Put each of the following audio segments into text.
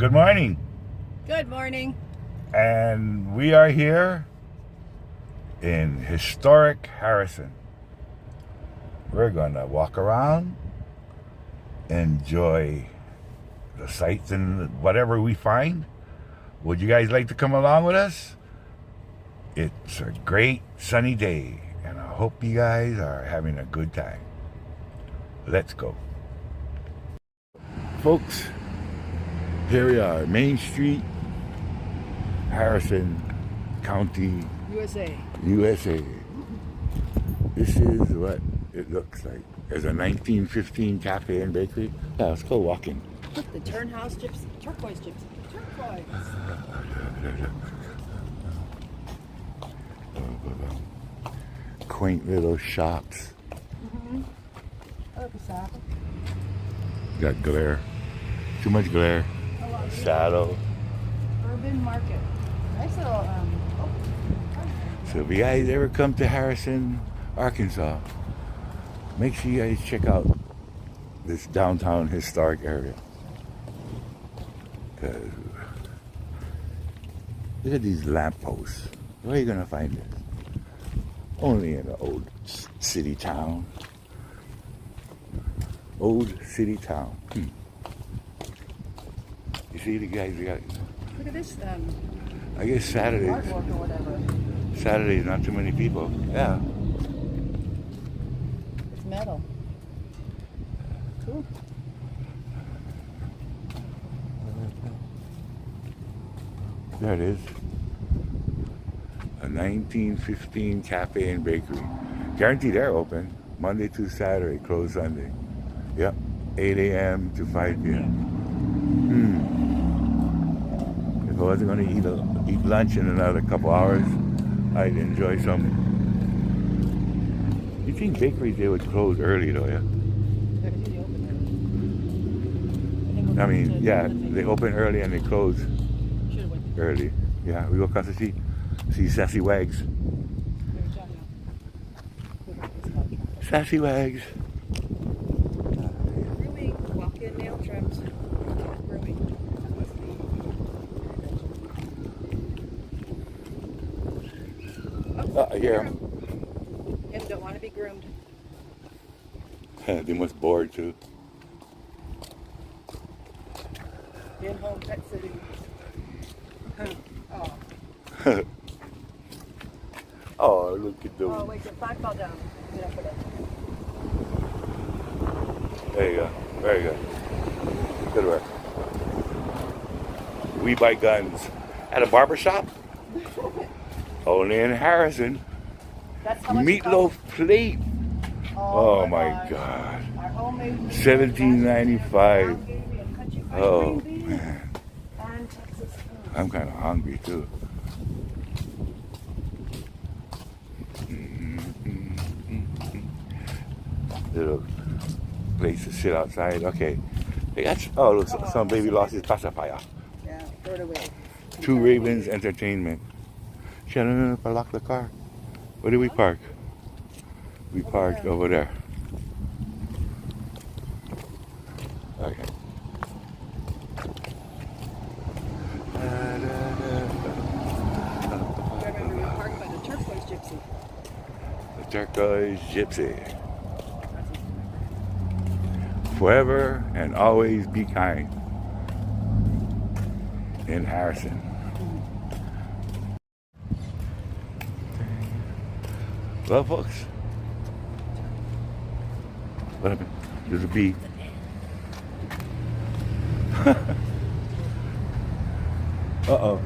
Good morning. Good morning. And we are here in historic Harrison. We're going to walk around, enjoy the sights and whatever we find. Would you guys like to come along with us? It's a great sunny day, and I hope you guys are having a good time. Let's go. Folks, here we are, Main Street, Harrison County, USA. This is what it looks like. There's a 1915 cafe and bakery. Yeah, let's go walking. Look, the Turnhouse Gypsy, Turquoise Gypsy, Turquoise. Quaint little shops. Got glare. Too much glare. Shadow. Urban Market. Nice little, So if you guys ever come to Harrison, Arkansas, make sure you guys check out this downtown historic area. 'Cause look at these lampposts. Where are you gonna find this? Only in an old city town. Old city town. You see the guys got. look at this, I guess Saturdays. artwork or whatever. Saturdays, not too many people. Yeah. It's metal. Cool. There it is. A 1915 cafe and bakery. Guaranteed they're open Monday to Saturday, closed Sunday. Yep, 8 a.m. to 5 p.m. If I wasn't going to eat lunch in another couple hours, I'd enjoy some. You think bakeries, they would close early though, yeah? I mean, yeah, they open early and they close early. Yeah, we go across the street, see Sassy Wags. Sassy Wags. Grooming, walk-in nail trims. Grooming. I hear them. Yep, don't want to be groomed. They must bored too. In-home pet sitting. Oh. Oh, look at those. Oh, wait, the flag fell down. Get up with it. There you go. Very good. Good work. We buy guns at a barber shop. Only in Harrison. That's how much it Meatloaf costs. plate. Oh my gosh. God. Our homemade meatloaf. $17.95. Country fried Oh green beans man. and Texas food. I'm kind of hungry too. Little place to sit outside. Okay. They got, oh, look, some baby lost his pacifier. Yeah, throw it away. Two Ravens Entertainment. Shannon, if I lock the car. Where did we park? We parked over there. Okay. Remember, you're parked by the Turquoise Gypsy. The Turquoise Gypsy. Forever and always be kind. In Harrison. Well, folks. What happened? There's a bee. Uh-oh.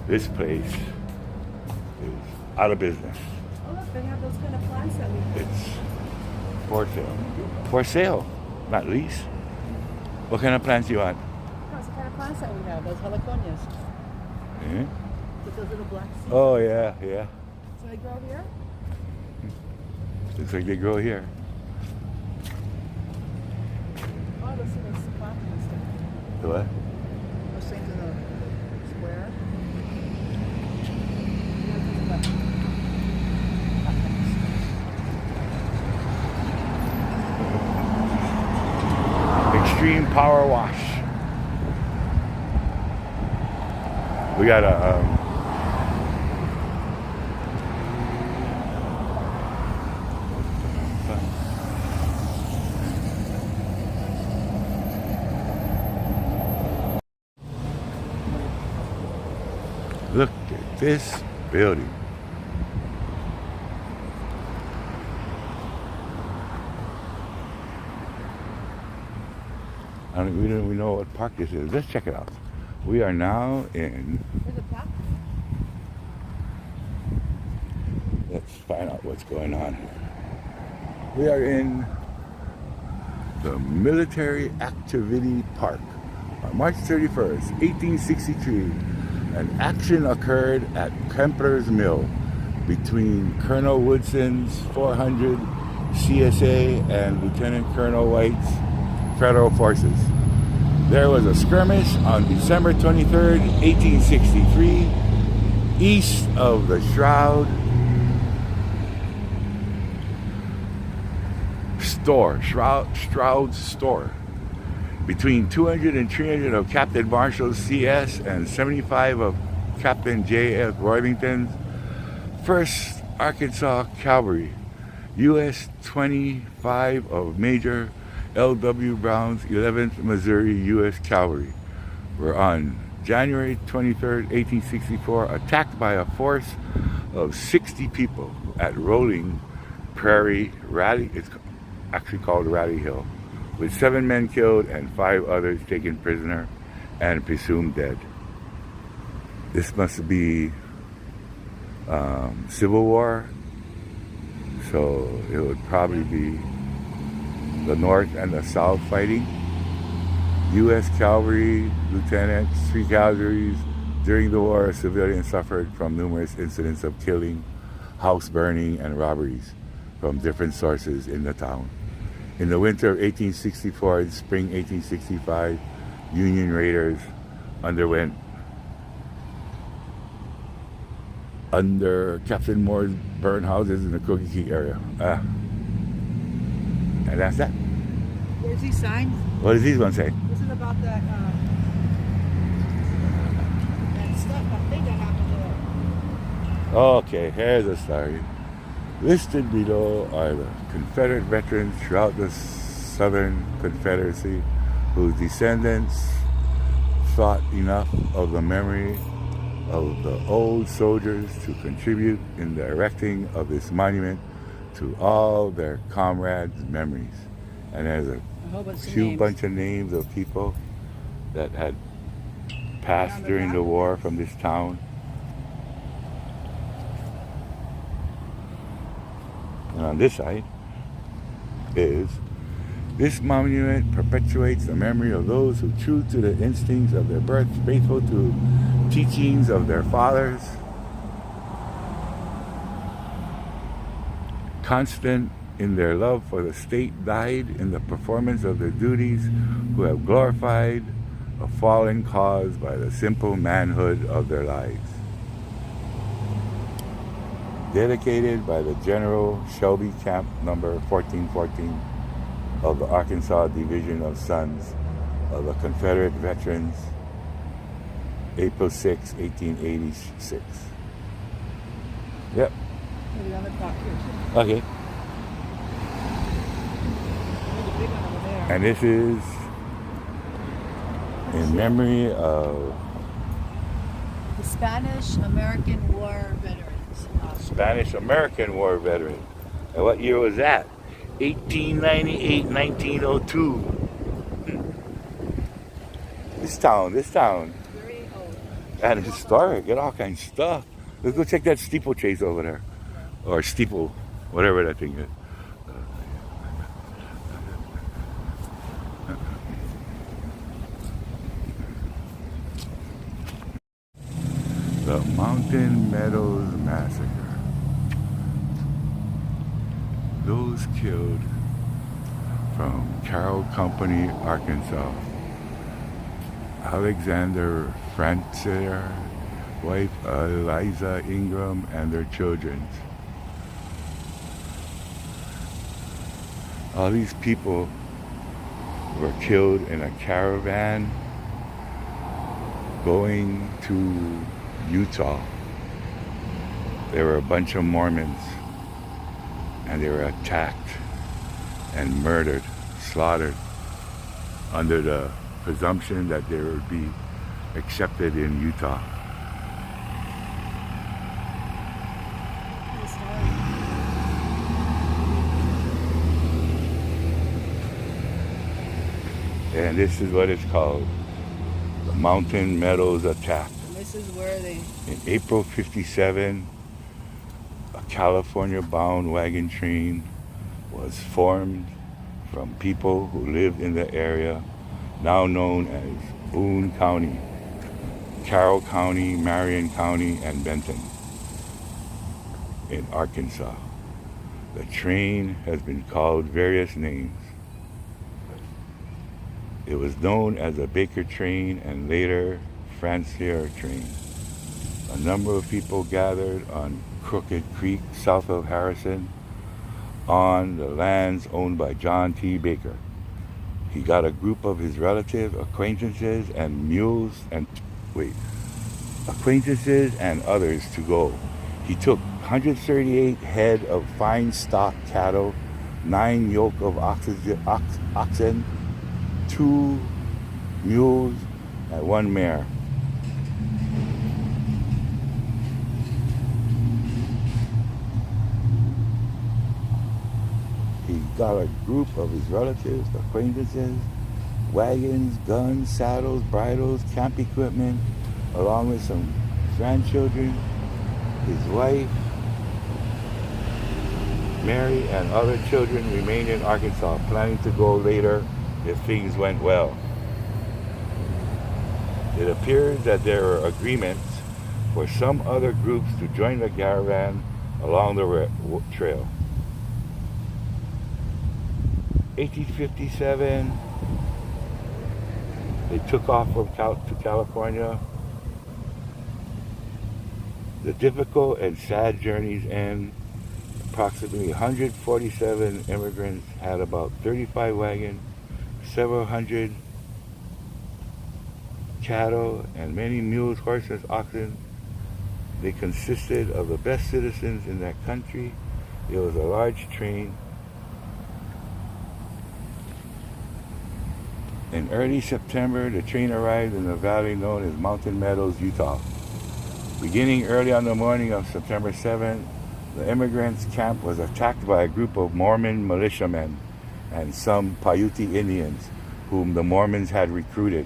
This place is out of business. Oh, look, they have those kind of plants that we have. It's for sale. For sale, not lease. What kind of plants do you want? That's the kind of plants that we have, those heliconias. Yeah. With those little black seeds. Oh, yeah, yeah. So they grow here? Looks like they grow here. Oh, let's see those planting and stuff. The what? Those things in the square. Extreme Power Wash. We got a look at this building. We don't even know what park this is. Let's check it out. We are now in. There's a park. Let's find out what's going on. We are in the Military Activity Park. On March 31st, 1863, an action occurred at Kemper's Mill between Colonel Woodson's 400 CSA and Lieutenant Colonel White's Federal Forces. There was a skirmish on December 23rd, 1863, east of the Stroud Store, between 200 and 300 of Captain Marshall CS and 75 of Captain J.F. Roylington's 1st Arkansas Cavalry, U.S. 25 of Major L.W. Brown's 11th Missouri U.S. Cavalry were on January 23rd, 1864, attacked by a force of 60 people at Rolling Prairie Rally. It's actually called Rally Hill, with 7 men killed and 5 others taken prisoner and presumed dead. This must be Civil War, so it would probably be the North and the South fighting. U.S. Cavalry lieutenants, 3 cavalries. During the war, civilians suffered from numerous incidents of killing, house burning, and robberies from different sources in the town. In the winter of 1864 and spring 1865, Union raiders underwent under Captain Moore's burned houses in the Cookie Creek area. And that's that. Where's these signs? What does these ones say? This is about that stuff. I think that happened there. Okay, here's a story. Listed below are the Confederate veterans throughout the Southern Confederacy whose descendants thought enough of the memory of the old soldiers to contribute in the erecting of this monument to all their comrades' memories. And there's a few bunch of names of people that had passed during the war from this town. And on this side is, this monument perpetuates the memory of those who, true to the instincts of their birth, faithful to teachings of their fathers, constant in their love for the state, died in the performance of their duties, who have glorified a fallen cause by the simple manhood of their lives. Dedicated by the General Shelby Camp number 1414 of the Arkansas Division of Sons of the Confederate Veterans, April 6, 1886. Yep. Maybe on the clock here. Okay. There's a big one over there. And this is in memory of The Spanish-American War veterans. Spanish-American War veteran. And what year was that? 1898, 1902. This town. Very old. And historic, get all kinds of stuff. Let's go check that steeplechase over there. Or steeple, whatever that thing is. The Mountain Meadows Massacre. Those killed from Carroll Company, Arkansas. Alexander Francier, wife Eliza Ingram, and their children. All these people were killed in a caravan going to Utah. There were a bunch of Mormons, and they were attacked and murdered, slaughtered, under the presumption that they would be accepted in Utah. And this is what it's called, the Mountain Meadows Attack. And this is where they... In April 57, a California-bound wagon train was formed from people who lived in the area now known as Boone County, Carroll County, Marion County, and Benton in Arkansas. The train has been called various names. It was known as a Baker train and later Francier train. A number of people gathered on Crooked Creek south of Harrison on the lands owned by John T. Baker. He got a group of his relatives, acquaintances, and acquaintances and others to go. He took 138 head of fine stock cattle, 9 yoke of oxen, 2 mules, and 1 mare. He got a group of his relatives, acquaintances, wagons, guns, saddles, bridles, camp equipment, along with some grandchildren, his wife, Mary, and other children remained in Arkansas, planning to go later if things went well. It appears that there were agreements for some other groups to join the caravan along the trail. 1857, they took off to California. The difficult and sad journeys end. Approximately 147 immigrants had about 35 wagons, several hundred cattle, and many mules, horses, oxen. They consisted of the best citizens in that country. It was a large train. In early September, the train arrived in the valley known as Mountain Meadows, Utah. Beginning early on the morning of September 7th, the immigrants' camp was attacked by a group of Mormon militiamen and some Paiute Indians whom the Mormons had recruited.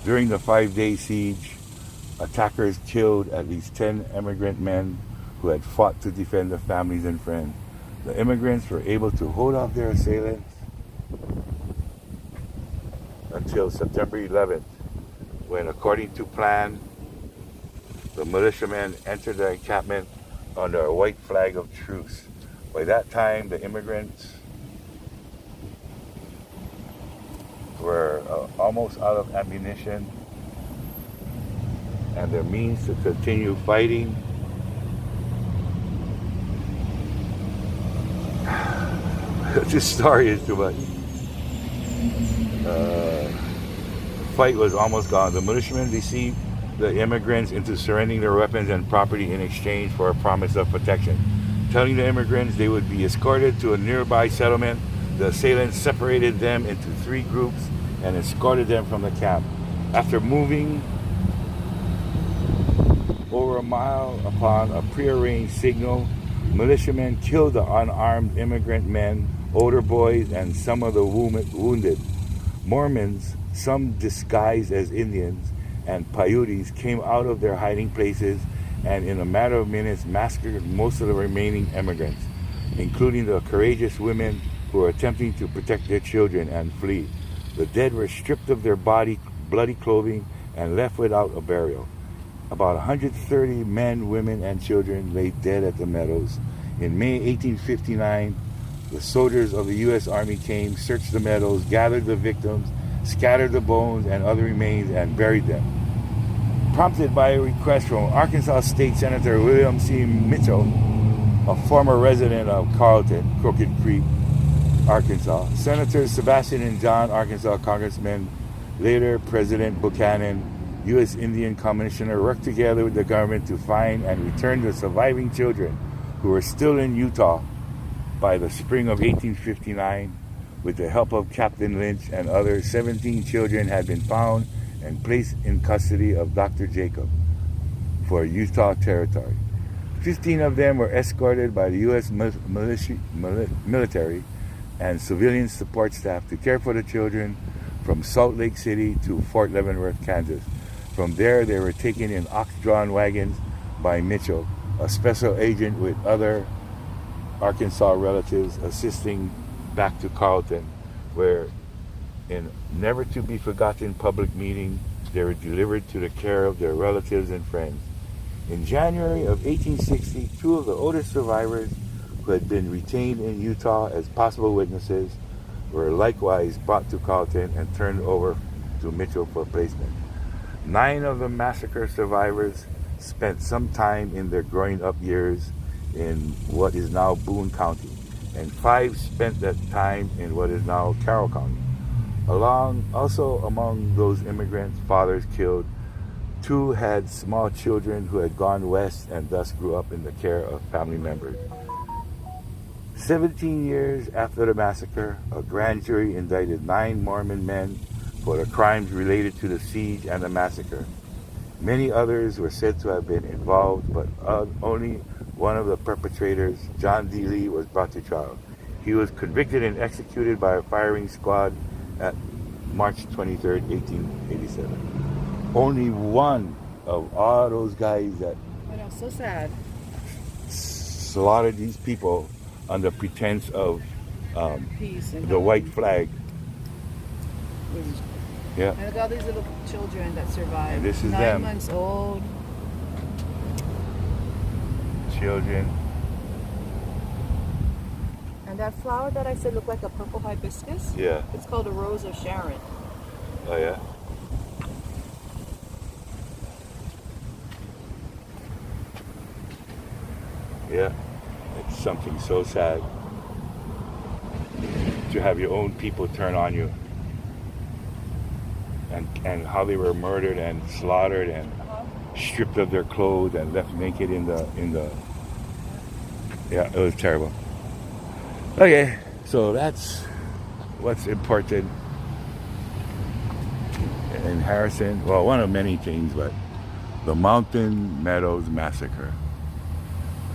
During the 5-day siege, attackers killed at least 10 immigrant men who had fought to defend their families and friends. The immigrants were able to hold off their assailants until September 11th, when, according to plan, the militiamen entered the encampment under a white flag of truce. By that time, the immigrants were almost out of ammunition and their means to continue fighting. This story is too much. The fight was almost gone. The militiamen deceived the immigrants into surrendering their weapons and property in exchange for a promise of protection. Telling the immigrants they would be escorted to a nearby settlement, the assailants separated them into 3 groups and escorted them from the camp. After moving over a mile upon a prearranged signal, militiamen killed the unarmed immigrant men, older boys, and some of the wounded. Mormons, some disguised as Indians, and Paiutes came out of their hiding places and in a matter of minutes massacred most of the remaining immigrants, including the courageous women who were attempting to protect their children and flee. The dead were stripped of their bloody clothing and left without a burial. About 130 men, women, and children lay dead at the meadows. In May 1859, the soldiers of the U.S. Army came, searched the meadows, gathered the victims, scattered the bones and other remains, and buried them. Prompted by a request from Arkansas State Senator William C. Mitchell, a former resident of Carlton, Crooked Creek, Arkansas, Senators Sebastian and John, Arkansas Congressmen, later President Buchanan, U.S. Indian Commissioner worked together with the government to find and return the surviving children who were still in Utah by the spring of 1859. With the help of Captain Lynch and others, 17 children had been found and placed in custody of Dr. Jacob for Utah Territory. 15 of them were escorted by the U.S. military and civilian support staff to care for the children from Salt Lake City to Fort Leavenworth, Kansas. From there, they were taken in ox-drawn wagons by Mitchell, a special agent with other Arkansas relatives, assisting back to Carlton, where in never-to-be-forgotten public meeting, they were delivered to the care of their relatives and friends. In January of 1860, two of the oldest survivors who had been retained in Utah as possible witnesses were likewise brought to Carlton and turned over to Mitchell for placement. 9 of the massacre survivors spent some time in their growing up years in what is now Boone County, and 5 spent that time in what is now Carroll County. Also among those immigrants' fathers killed, 2 had small children who had gone west and thus grew up in the care of family members. 17 years after the massacre, a grand jury indicted 9 Mormon men for the crimes related to the siege and the massacre. Many others were said to have been involved, but only one of the perpetrators, John D. Lee, was brought to trial. He was convicted and executed by a firing squad at March 23, 1887. Only one of all those guys that I know, so sad. slaughtered these people under pretense of Peace and the white flag. Yeah. And look at all these little children that survived. And this is 9 them. months old. Children. And that flower that I said looked like a purple hibiscus? Yeah. It's called a rose of Sharon. Oh, yeah? Yeah. It's something so sad to have your own people turn on you. And how they were murdered and slaughtered and stripped of their clothes and left naked in the yeah, it was terrible. Okay, so that's what's important in Harrison. Well, one of many things, but the Mountain Meadows Massacre.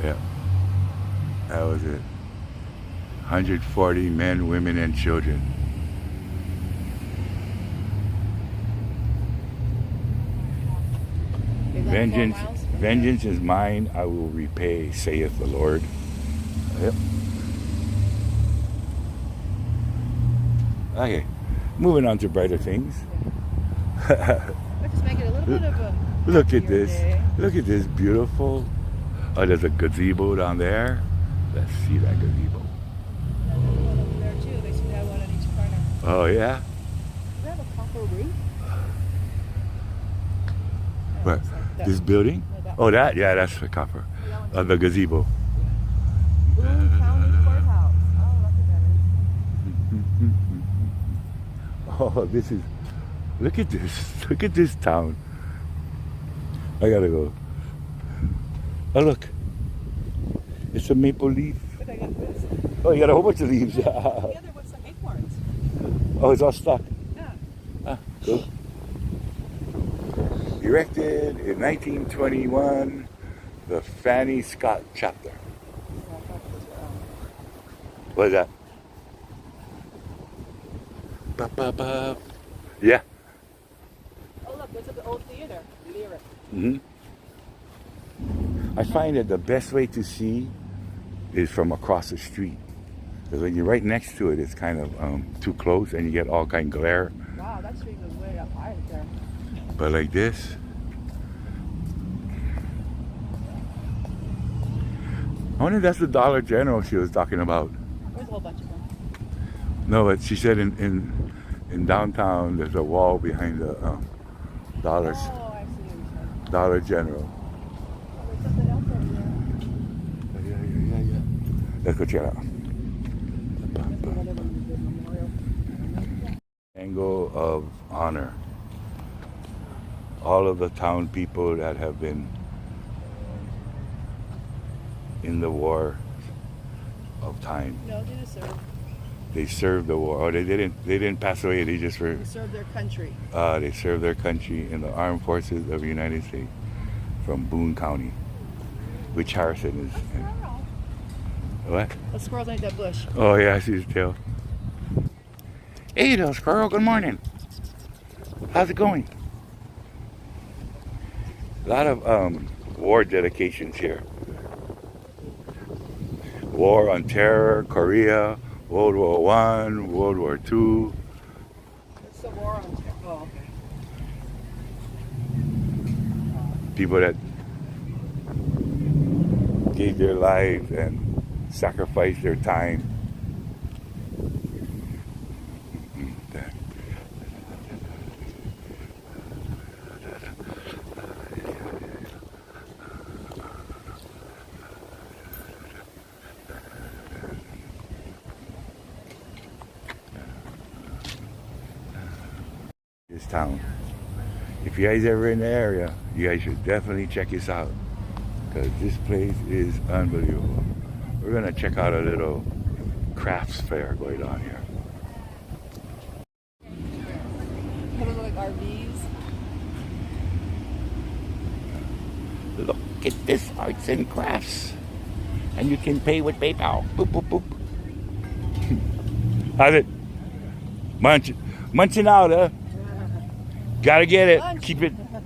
Yeah, that was it. 140 men, women, and children. Vengeance is mine, I will repay, saith the Lord. Yep. Okay, moving on to brighter things. Let's make it a little bit of a Look at happier this. day. Look at this beautiful. Oh, there's a gazebo down there. Let's see that gazebo. And there's one over there too. They seem to have one on each corner. Oh, yeah? Does that have a copper roof? What? Looks like that. This building? No, that Oh, one. that? Yeah, that's the copper. That one too. The gazebo. Boone County Courthouse. Oh, look at that. Oh, this is. Look at this. Look at this town. I gotta go. Oh, look. It's a maple leaf. But I got this. Oh, you got a whole bunch of leaves. The other one's some acorns. Oh, it's all stuck. Yeah. Ah, cool. Erected in 1921, the Fanny Scott chapter. What is that? Ba, ba, ba. Yeah. Oh, look, there's the old theater. Lyric. Hmm. I find that the best way to see is from across the street. Because when you're right next to it, it's kind of too close and you get all kind of glare. Wow, that street was way up high there. But like this, I wonder if that's the Dollar General she was talking about. There's a whole bunch of them. No, but she said in downtown there's a wall behind the Dollar Oh, I see what you're saying. Dollar General. Oh, there's something else over there. Yeah. Let's go check it out. That's another one of the memorial. Angle of honor. all of the town people that have been in the war of time. No, they deserve. They served the war. Oh, they didn't pass away. They just were. They serve their country. They served their country in the armed forces of the United States from Boone County, which Harrison is. What? A squirrel's underneath that bush. Oh yeah, I see his tail. Hey, little squirrel. Good morning. How's it going? A lot of war dedications here. War on Terror, Korea, World War One, World War Two. It's the war on terror. Oh, okay. People that gave their lives and sacrificed their time. This town. If you guys ever in the area, you guys should definitely check this out, because this place is unbelievable. We're gonna check out a little crafts fair going on here. Those look like RVs. Look at this arts and crafts, and you can pay with PayPal. Boop boop boop. How's it? Munching out, huh? Gotta get it. Lunch.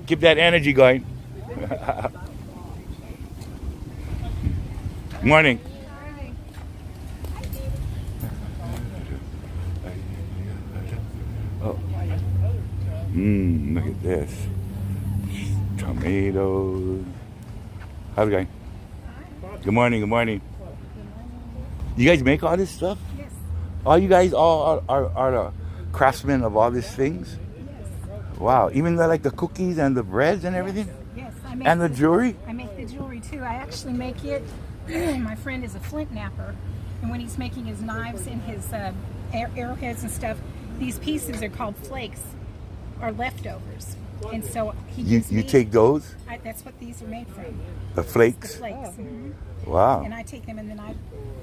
Keep that energy going. Morning. Oh. Look at this. Tomatoes. How's it going? Good morning, good morning. You guys make all this stuff? Yes. All you guys all are the craftsmen of all these things? Wow, even like the cookies and the breads and everything? Yes, I make And the jewelry? I make the jewelry too. I actually make it. My friend is a flint knapper, and when he's making his knives and his arrowheads and stuff, these pieces are called flakes, or leftovers. And so he gives You me, take those? that's what these are made from. The The flakes? flakes. Wow. And I take them and then I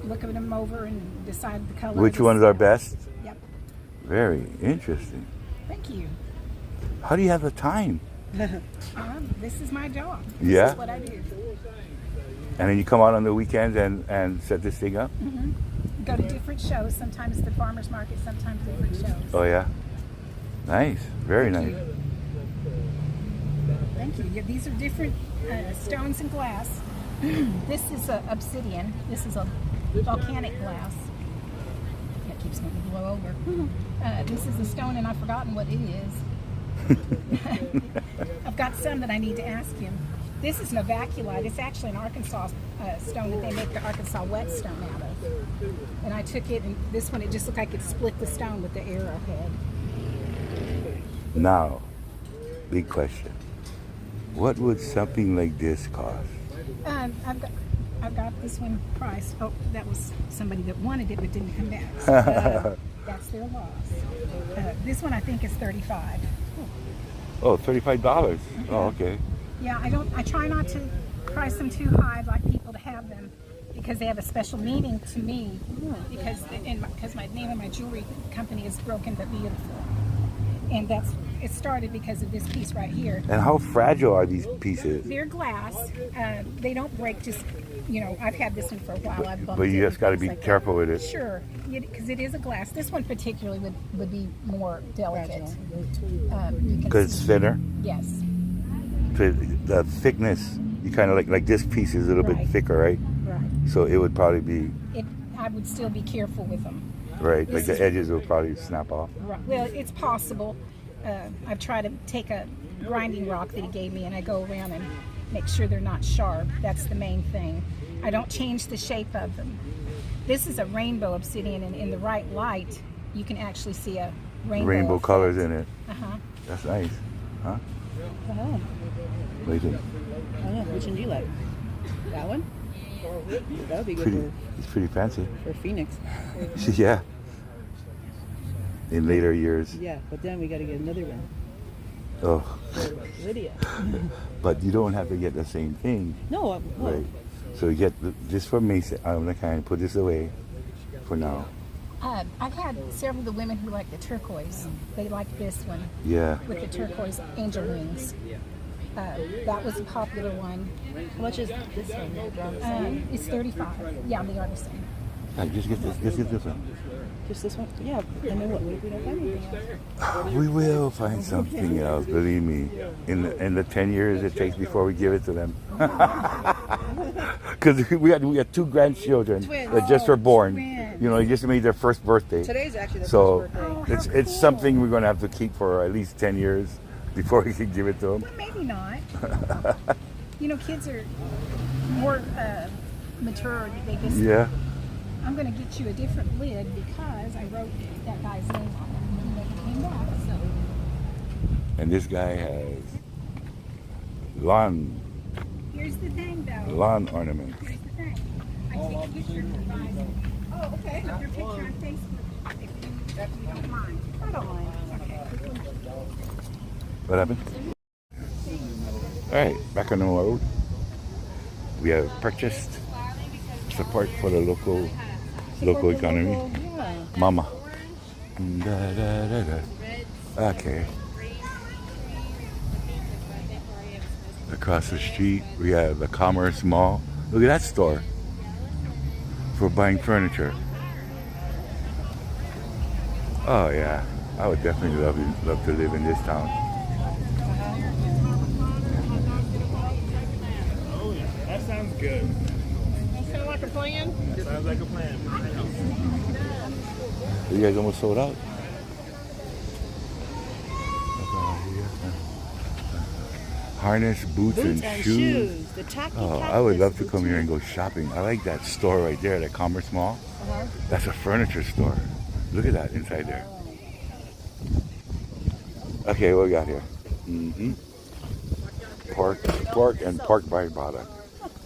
look at them over and decide the color. Which the ones are style. best? Yep. Very interesting. Thank you. How do you have the time? This is my job. This Yeah? is what I do. And then you come out on the weekends and set this thing up? Go to different shows. Sometimes the farmer's market, sometimes different shows. Oh yeah. Nice. Very nice. Thank you. Yeah, these are different stones and glass. This is obsidian. This is a volcanic glass. That keeps going to blow over. This is a stone, and I've forgotten what it is. I've got some that I need to ask him. This is an novaculite. It's actually an Arkansas stone that they make the Arkansas whetstone out of. And I took it, and this one, it just looked like it split the stone with the arrowhead. Now, big question. What would something like this cost? I've got this one priced. Oh, that was somebody that wanted it but didn't come back. So, that's their loss. This one I think is $35. Oh, $35. Oh, okay. Yeah, I try not to price them too high. I'd like people to have them because they have a special meaning to me. Because my name of my jewelry company is Broken but Beautiful, and it started because of this piece right here. And how fragile are these pieces? They're glass. They don't break. Just I've had this one for a while. I've bumped But you it just got to and be things like careful with that. it. Sure, because it is a glass. This one particularly would be more delicate. Because it's thinner? Yes. The thickness, you kind of like this piece is a little bit Right. thicker, right? Right. So it would probably be, I would still be careful with them. right, like This the is- edges will probably snap off. Right. Well, it's possible. I've tried to take a grinding rock that he gave me, and I go around and make sure they're not sharp. That's the main thing. I don't change the shape of them. This is a rainbow obsidian, and in the right light, you can actually see a Rainbow effect. colors in it. Uh-huh. That's nice. Huh? Oh, What do you think? I don't know. Which one do you like? That one? That would be good It's pretty fancy. for Phoenix. Yeah. In later years. Yeah, but then we got to get another one. Oh. Lydia. But you don't have to get the same thing. No, Right. So you get this for me. I'm gonna kind of put this away for now. I've had several of the women who like the turquoise. They like this one Yeah. with the turquoise angel wings. That was a popular one. How much is this one? They're all the same? It's 35. Yeah, they are the same. Just get this. Just get this one. Just this one? Yeah. And then what? We don't have anything else. We will find something else. Believe me. In the 10 years it takes before we give it to them. Because we got 2 grandchildren that just were born. Twins. You know, they just made their first birthday. Today's actually their So first birthday. it's how it's cool. something we're going to have to keep for at least 10 years before we can give it to them. Well, maybe not. You know, kids are more mature. They just. Yeah. I'm going to get you a different lid because I wrote that guy's name on it and he never came back. So. And this guy has lawn Here's the thing, though. ornaments. Here's the thing. I take a picture of your guys. Oh, okay. Your picture on Facebook, if you don't mind. I don't mind. Okay. What happened? All right, back on the road. We have purchased support for the local economy. Yeah. Mama. Da, da, da, da. Okay. Across the street, we have the Commerce Mall. Look at that store for buying furniture. Oh yeah, I would definitely love to live in this town. Oh yeah, that sounds good. Sound like a plan? Sounds like a plan. You guys almost sold out. Harness, boots, and shoes. The tacky Oh, cactus I would love to boutique. come here and go shopping. I like that store right there, that Commerce Mall. Uh-huh. That's a furniture store. Look at that inside there. Okay, what we got here? Pork and pork byproduct.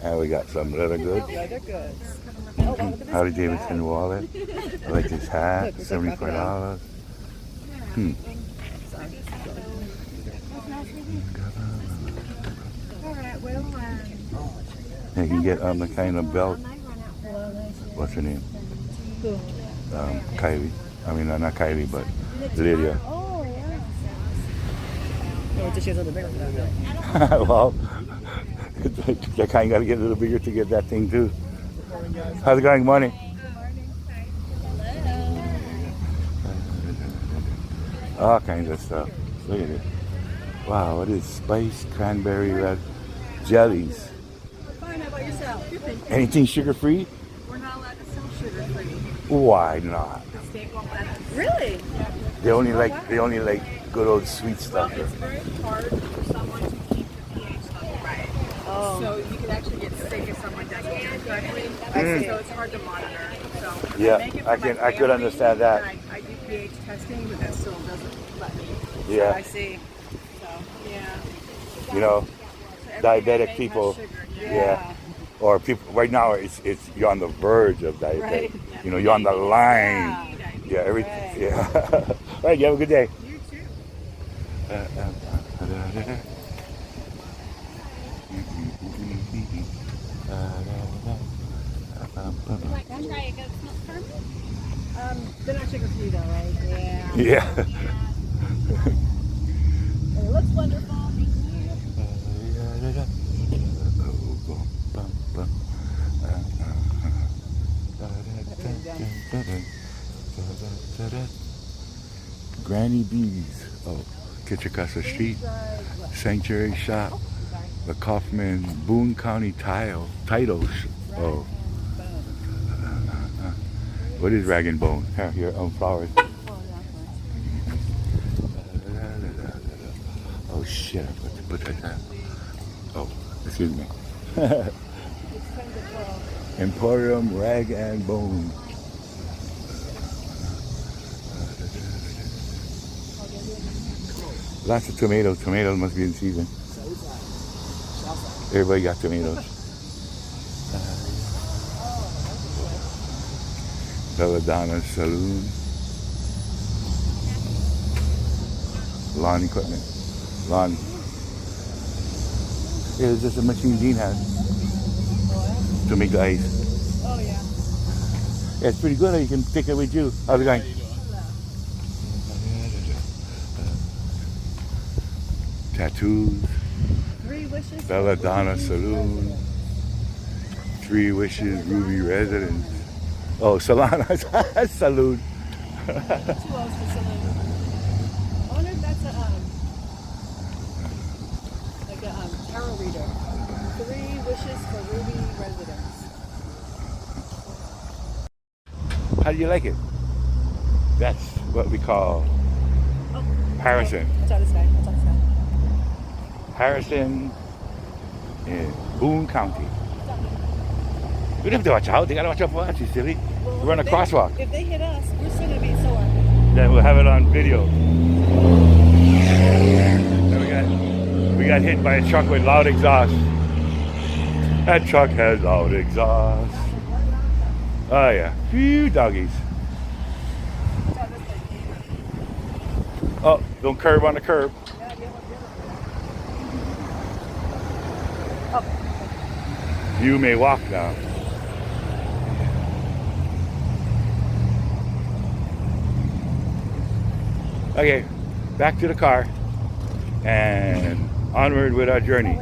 And we got some leather goods. Leather goods. Oh, look at this Harley bag. Davidson wallet. I like this hat, Look, it's a crocodile. $75. All right, well, And you can get the kind of belt. What's her name? Who? Kylie. I mean, not Kylie, but Lydia. oh, yeah. Oh, just she's a little bigger for that. Though. Well, you kind of got to get a little bigger to get that thing too. How's it going? Morning. All kinds of stuff. Look at it. Wow, what is spice, cranberry, red jellies? Fine, how about yourself? Anything sugar free? We're not allowed to sell sugar free. Why not? The state won't let us. Really? They only like good old sweet stuff. It's very hard for someone to keep the pH level right. Oh. So you can actually get sick if someone doesn't do it correctly. So it's hard to monitor. So Yeah, make it for I my could family, understand that. and I do pH testing, but that still doesn't let me. Yeah. So I see. So yeah. You know, So everything I diabetic make people. has sugar. Yeah. Or people right now it's you're on the verge of diabetic. Right. You know, you're on the line. Yeah, everything. Right. Yeah. All right, you have a good day. You too. They're not sugar free though, right? Yeah. Yeah. It looks wonderful. Granny B's. Oh, kitchen across the street. Sanctuary Shop. The Kaufman Boone County Titles. Oh. What is Rag and Bone? Here, flowers. Oh shit, I forgot to put that down. Oh, excuse me. Emporium Rag and Bone. Lots of tomatoes. Tomatoes must be in season. Everybody got tomatoes. Belladonna Saloon. Lawn equipment. Lawn It's just a machine Dean has to make the ice. Oh, yeah. Yeah, it's pretty good. You can take it with you. How's it going? Tattoos. 3 wishes. Belladonna Saloon. 3 Wishes Ruby Residence. Oh, Solana Saloon. 2 O's for saloon. I wonder if that's a tarot reader. 3 wishes for Ruby residence. How do you like it? That's what we call Harrison. Watch out this guy. Watch out this guy. Harrison in Boone County. We don't have to watch out. They gotta watch out for us, you silly. We're on a crosswalk. If they hit us, we're still gonna be sore. Then we'll have it on video. Then we got hit by a truck with loud exhaust. That truck has loud exhaust. Oh yeah, phew doggies. Oh, don't curb on the curb. You may walk now. Okay, back to the car and onward with our journey.